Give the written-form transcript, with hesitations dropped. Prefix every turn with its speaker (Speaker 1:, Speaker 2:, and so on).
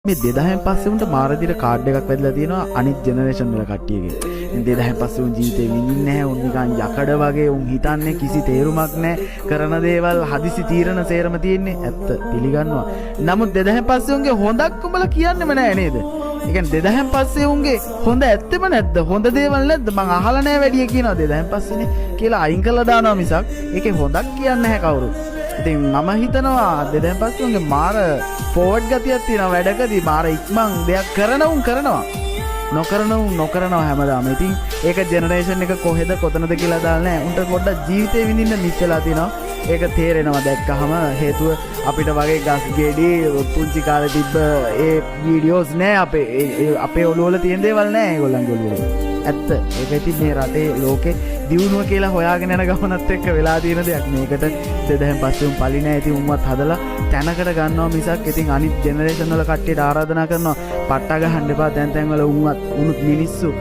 Speaker 1: මේ 2000න් පස්සේ උන්ට මාර විදිහට කාඩ් එකක් වැදලා තියෙනවා අනිත් ජෙනරේෂන් වල කට්ටියගේ. ඉතින් 2000න් පස්සේ උන් ජීවිතේ විඳින්නේ නැහැ. උන් නිකන් යකඩ වගේ උන් හිතන්නේ කිසි තේරුමක් නැහැ. කරන දේවල් හදිසි තීරණ සේරම තියෙන්නේ. ඇත්ත පිළිගන්නවා. නමුත් 2000න් පස්සේ උන්ගේ හොඳක් උඹලා කියන්නෙම නැහැ නේද? ඒ කියන්නේ 2000න් පස්සේ උන්ගේ හොඳ ඇත්තෙම නැද්ද? හොඳ දේවල් නැද්ද? මං අහලා නැහැ වැඩි කියනවා 2000න් පස්සේනේ කියලා අයින් කළා දානවා මිසක් ඒකේ හොඳක් කියන්නේ නැහැ කවුරුත්. ඉතින් මම හිතනවා 2000න් පස්සේ උන්ගේ මාර ෆෝවර්ඩ් ගතියක් තියෙනවා වැඩකදී මාර ඉක්මන් දෙයක් කරනවා නොකරනවා හැමදාම. ඉතින් ඒක ජෙනරේෂන් එක කොහෙද කොතනද කියලා දාලා නැහැ. උන්ට පොඩ්ඩක් ජීවිතේ විඳින්න මිස් වෙලා තිනවා. ඒක තේරෙනවා දැක්කහම හේතුව අපිට වගේ ගස් ගෙඩි පුංචි කාලේ තිබ්බ ඒ වීඩියෝස් නෑ අපේ ඔළුව වල තියෙන දේවල් නෑ ඒගොල්ලන්ගේ ඔළුව වල. ඇත්ත. ඒක ඉතින් මේ රටේ ලෝකේ දියුණුව කියලා හොයාගෙන යන ගමනත් එක්ක වෙලා තියෙන දෙයක්. මේකට 2000න් පස්සේ උන් පලි නෑ. ඉතින් උන්වත් හදලා තැනකට ගන්නවා මිසක් ඉතින් අනිත් ජෙනරේෂන් වල කට්ටියට ආරාධනා කරනවා පට්ට ගහන්න එපා. තැන් වල උන්වත් උනුත් මිනිස්සු